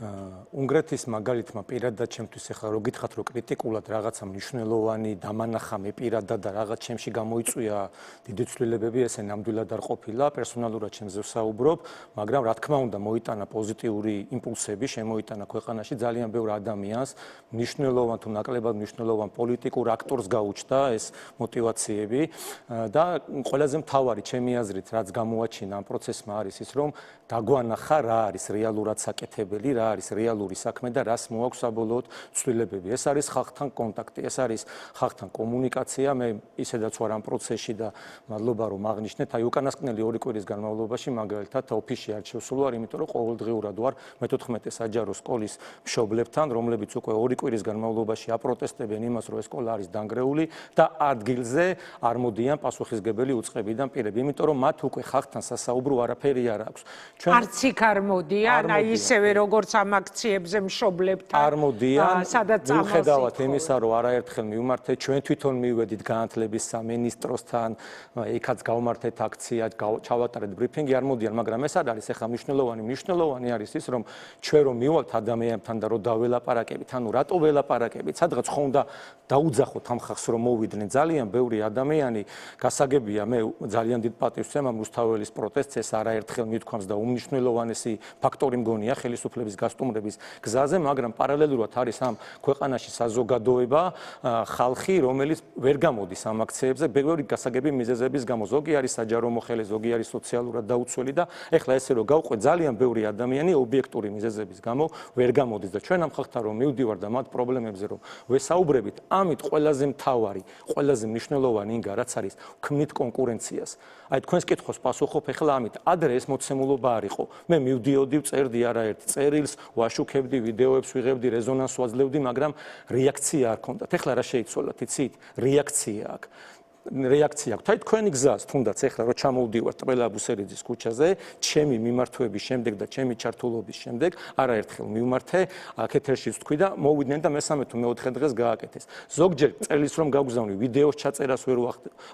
უნგრეთის მაგალითმა პირადად ჩემთვის ახლა რო გითხრათ რომ კრიტიკულად რაღაცა მნიშვნელოვანი დამანახა მე პირადად და რაღაც ჩემში გამოიწვია დიდი ცვლილებები ესე ნამდვილად არ ყოფილა პერსონალურად ჩემზე ვსაუბრობ მაგრამ რა თქმა უნდა მოიტანა პოზიტიური იმპულსები შემოიტანა ქვეყანაში ძალიან ბევრ ადამიანს მნიშვნელოვან თუ ნაკლებად მნიშვნელოვან პოლიტიკურ აქტორს გაუჩნდა ეს მოტივაციები და ყველაზე მთავარი ჩემი აზრით რაც გამოაჩინა ამ პროცესმა არის ის რომ დაგვანახა რა არის რეალურად საკეთებელი რა არის რეალური საქმე და რას მოაქვს საბოლოოდ ცვლილებები. ეს არის ხალხთან კონტაქტი, ეს არის ხალხთან კომუნიკაცია. მე ისედაც ვარ ამ პროცესში და მადლობა რომ აღნიშნეთ. აი უკანასკნელი 2 კვირის განმავლობაში მაგალითად ოფისში არ შევსულ ვარ, იმიტომ რომ ყოველდღიურად ვარ მე-14 საჯარო სკოლის მშობლებთან, რომლებიც უკვე 2 კვირის განმავლობაში აპროტესტებენ იმას, რომ ეს სკოლა არის დანგრეული და ადგილზე არ მოდიან პასუხისგებელი უწყებიდან პირები, იმიტომ რომ მათ უკვე ხალხთან სასაუბრო არაფერი არ აქვს. არც იქ არ მოდიან, აი ისევე როგორც ამ აქციებზე მშობლებთან არ მოდიან, სადაც მიუხედავად იმისა, რომ არაერთხელ მივმართეთ, ჩვენ თვითონ მივედით განათლების სამინისტროსთან, იქაც გავმართეთ აქცია, ჩავატარეთ ბრიფინგი, არ მოდიან, მაგრამ ეს არ არის ახლა მნიშვნელოვანი არის ის, რომ ჩვენ რომ მივალთ ადამიანებთან და რომ დაველაპარაკებით, ანუ რატო ველაპარაკებით, სადღაც ხო უნდა დაუძახოთ ამ ხალხს რომ მოვიდნენ, ძალიან ბევრი ადამიანი, გასაგებია, მე ძალიან დიდ პატივს ვცემ ამ რუსთაველის პროტესტს, ეს არაერთხელ მithქვამს და უმნიშვნელოვანესი ფაქტორი მგონია ხელისუფლების გასტუმრების გზაზე, მაგრამ პარალელურად არის ამ ქვეყანაში საზოგადოება, ხალხი, რომელიც ვერ გამოდის ამ აქციებზე, ბევრი გასაგები მიზეზების გამო, ზოგი არის საჯარო მოხელე, ზოგი არის სოციალურად დაუცველი და ეხლა ესე რომ გავყვე ძალიან ბევრი ადამიანი ობიექტური მიზეზების გამო ვერ გამოდის და ჩვენ ამ ხალხთან რომ მივდივარ და მათ პრობლემებზე რომ ვესაუბრებით, ამით ყველაზე მთავარი, ყველაზე მნიშვნელოვანი ინგა რაც არის, ვქმნით კონკურენციას. აი თქვენს კითხვას პასუხობ ეხლა ამით, ადრე ეს მოცემულობა არ იყო. მე მივდიოდი, წერდი არაერთ წერილს, ვაშუქებდი, ვიდეოებს ვიღებდი, რეზონანსს ვაძლევდი, მაგრამ რეაქცია არ ქონდათ. ეხლა რა შეიცვალათ, იცით? რეაქცია აქვს. რეაქცია აქვს. აი თქვენი გზას, თუნდაც ეხლა რომ ჩამოვდივართ ყველა აბუსერიძის ქუჩაზე, ჩემი მიმართვების შემდეგ და ჩემი ჩართულობის შემდეგ, არაერთხელ მივმართე, აქ ეთერში ვთქვი და მოვიდნენ და მესამე თუ მეოთხე დღეს გააკეთეს. ზოგჯერ წერილს რომ გავგზავნი, ვიდეოს ჩაწერას ვერ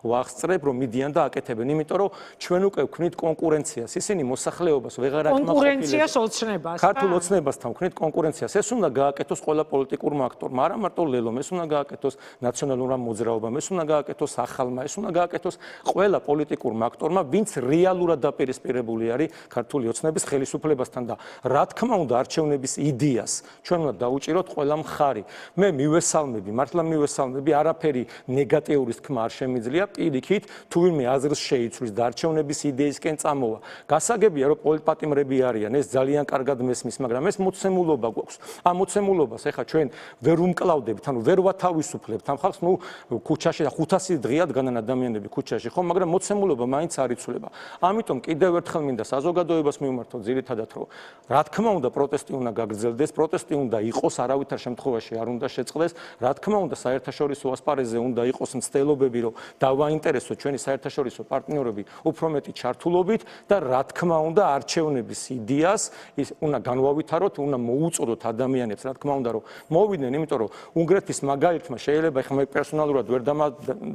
ვახსწრებ, რომ მიდიან და აკეთებენ, იმიტომ რომ ჩვენ უკვე ვქნით კონკურენციას. ისინი მოსახლეობას ვეღარ აკმაყოფილებს. კონკურენციას ოცნებას. ქართულ ოცნებასთან ვქნით კონკურენციას. ეს უნდა გააკეთოს ყველა პოლიტიკურმა აქტორმა, არა მარტო ლელომ, ეს უნდა გააკეთოს ნაციონალურმა მოძრაობამ, ეს უნდა გააკეთოს ახალმა, ეს უნდა გააკეთოს ყველა პოლიტიკურმა აქტორმა, ვინც რეალურად დაპირისპირებული არის ქართული ოცნების ხელისუფლებასთან და რა თქმა უნდა არჩევნების იდეას ჩვენ უნდა დაუჭიროთ ყველა მხარი. მე მივესალმები, მართლა მივესალმები, არაფერი ნეგატიური თქმა არ შემიძლია, პირიქით, თუ ვინმე აზრს შეიცვლის და არჩევნების იდეისკენ წამოვა. გასაგებია, რომ პოლიტპატიმრები არიან, ეს ძალიან კარგად მესმის, მაგრამ ეს მოცემულობა გვაქვს. ამ მოცემულობას ეხლა ჩვენ ვერ უმკლავდებით, ანუ ვერ ვათავისუფლებთ ამ ხალხს, ნუ ქუჩაში 500 დღეა დგანან ადამიანები ქუჩაში, ხო, მაგრამ მოცემულობა მაინც არ იცვლება. ამიტომ კიდევ ერთხელ მინდა საზოგადოებას მივმართოთ ძირითადად, რომ რა თქმა უნდა პროტესტი უნდა გაგრძელდეს, პროტესტი უნდა იყოს, არავითარ შემთხვევაში არ უნდა შეწყდეს, რა თქმა უნდა საერთაშორისო ასპარეზზე უნდა იყოს მცდელობები, რომ დავაინტერესოთ ჩვენი საერთაშორისო პარტნიორები უფრო მეტი ჩართულობით და რა თქმა უნდა არჩევნების იდეას ის უნდა განვავითაროთ, უნდა მოუწოდოთ ადამიანებს, რა თქმა უნდა, რომ მოვიდნენ, იმიტომ რომ უნგრეთის მაგალითმა შეიძლება ეხლა მე პერსონალურად ვერ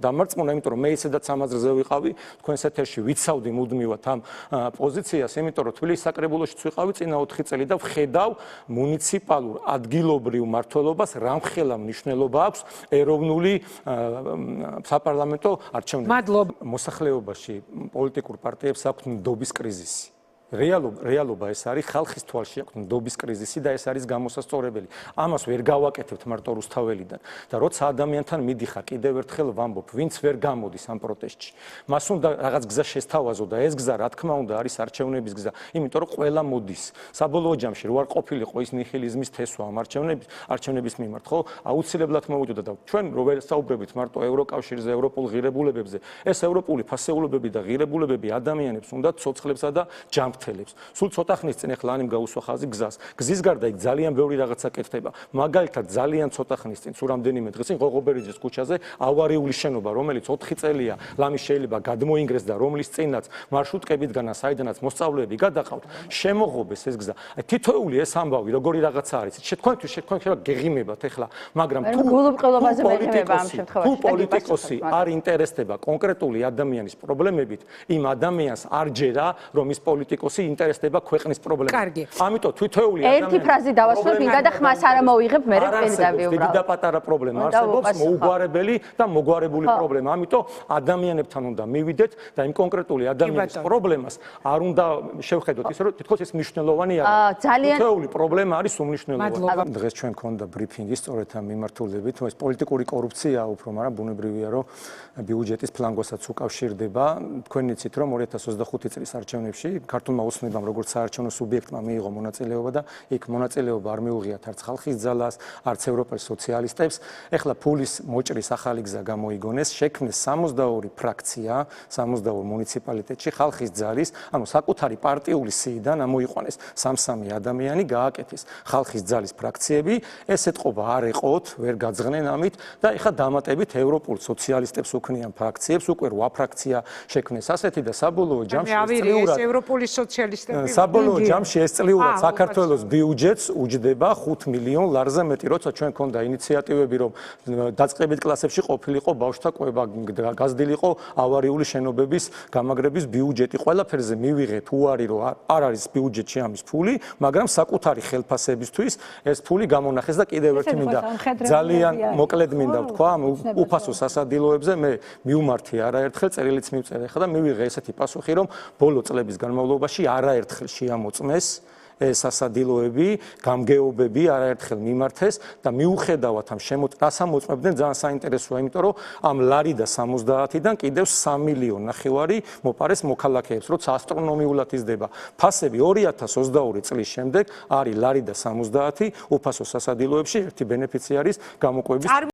დამარწმუნა, იმიტომ რომ მე ისედაც ამაზრზე ვიყავი, თქვენს ეთერში ვიცავდი მუდმივად ამ პოზიციას, იმიტომ რომ თბილისის საკრებულოშიც ვიყავი წინა 4 წელი და ვხედავ მუნიციპალურ ადგილობრივ მმართველობას რამხელა მნიშვნელობა აქვს ეროვნული საპარლამენტო არჩევნებში. მადლობა. მოსახლეობაში პოლიტიკურ პარტიებს აქვს ნდობის კრიზისი. რეალობა ეს არის ხალხის თვალში აქვს ნდობის კრიზისი და ეს არის გამოსასწორებელი. ამას ვერ გავაკეთებთ მარტო რუსთაველიდან და როცა ადამიანთან მიდიხარ, კიდევ ერთხელ ვამბობ, ვინც ვერ გამოდის ამ პროტესტში, მას უნდა რაღაც გზა შესთავაზო და ეს გზა, რა თქმა უნდა, არის არჩევნების გზა, იმიტომ რომ ყველა მოდის. საბოლოო ჯამში რო არ ყოფილიყო ის ნიჰილიზმის თესვა ამ არჩევნების მიმართ, ხო? აუცილებლად მოვიდოდა და ჩვენ რო ვესაუბრებით მარტო ევროკავშირზე, ევროპულ ღირებულებებზე, ეს ევროპული ფასეულობები და ღირებულებები ადამიანებს უნდა ცოცხლებსა და ჯამთ სულ ცოტა ხნის წინ ახლა ანიმ გაუსვა ხაზი გზას. გზის გარდა იქ ძალიან ბევრი რაღაცა კეთდება. მაგალითად ძალიან ცოტა ხნის წინ, სულ რამდენიმე დღეს წინ ღოღობერიძის ქუჩაზე ავარიული შენობა, რომელიც 4 წელია, ლამის შეიძლება გადმოინგრეს და რომლის წინაც მარშრუტკებიდან, საიდანაც მოსწავლეები გადაყავთ, შემოღობეს ეს გზა. თითოეული ეს ამბავი, როგორი რაღაცა არის. თქვენთვის გეღიმებათ ახლა, მაგრამ თუ პოლიტიკოსი არ ინტერესდება კონკრეტული ადამიანის პრობლემებით, იმ ადამიანს არ ჯერა, რომ ის პოლიტიკოსი პოლიტიკოსი ინტერესდება ქვეყნის პრობლემებით. კარგი. ამიტომ თითოეული ერთი ფრაზით დავასრულებ, მინდა და ხმას არ ამოვიღებ, მე პერიოდები უბრალოდ. დიდი და პატარა პრობლემა არსებობს, მოუგვარებელი და მოგვარებული პრობლემა. ამიტომ ადამიანებთან უნდა მივიდეთ და იმ კონკრეტული ადამიანის პრობლემას არ უნდა შევხედოთ ისე რომ თითქოს ეს მნიშვნელოვანი არის. თითოეული პრობლემა არის უმნიშვნელოვანესი. დღეს ჩვენ გქონდა ბრიფინგი სწორედ ამ მიმართულებით, ეს პოლიტიკური კორუფციაა უფრო, მაგრამ ბუნებრივია რომ ბიუჯეტის ფლანგოსაც უკავშირდება. თქვენ იცით რომ 2025 წლის არჩევნებში ქართულმა ოცნებამ როგორც საარჩევნო სუბიექტმა მიიღო მონაწილეობა და იქ მონაწილეობა არ მიუღიათ არც ხალხის ძალას, არც ევროპელ სოციალისტებს. ეხლა ფულის მოჭრის ახალი გზა გამოიგონეს, შექმნეს 62 ფრაქცია, 62 მუნიციპალიტეტში ხალხის ძალის, ანუ საკუთარი პარტიული სიიდან ამოიყვანეს 3-3 ადამიანი, გააკეთეს ხალხის ძალის ფრაქციები, ეს ეთყობა არ ეყოთ, ვერ გაძღნენ ამით და ეხლა დამატებით ევროპულ სოციალისტებს უქმნიან ფრაქციებს, უკვე 8 ფრაქცია შექმნეს ასეთი და საბოლოო ჯამში ეს ევროპული სოციალისტები საბოლოო ჯამში ეს წლიურად საქართველოს ბიუჯეტს უჯდება 5 მილიონ ლარზე მეტი, როცა ჩვენ ქონდა ინიციატივები რომ დაწყებით კლასებში ყოფილიყო ბავშვთა კვება, გაზრდილიყო ავარიული შენობების გამაგრების ბიუჯეტი, ყველაფერზე მივიღეთ უარი რომ არ არის ბიუჯეტში ამის ფული, მაგრამ საკუთარი ხელფასებისთვის ეს ფული გამონახეს და კიდევ ერთი მინდა ძალიან მოკლედ მინდა ვთქვა ამ უფასო სასადილოებზე მე მივმართი არაერთხელ წერილიც მივწერე ხა და მივიღე ესეთი პასუხი რომ ბოლო წლების განმავლობაში არაერთხელ შეამოწმეს სასადილოები, გამგეობები არაერთხელ მიმართეს და მიუხედავად ამ რას ამოწმებდნენ ძალიან საინტერესოა, იმიტომ რომ ამ ლარი და 70-დან კიდევ 3 მილიონ ნახევარი მოპარეს მოქალაქეებს, როცა ასტრონომიულად იზრდება ფასები 2022 წლის შემდეგ არის ლარი და 70 უფასო სასადილოებში ერთი ბენეფიციარის გამოყვების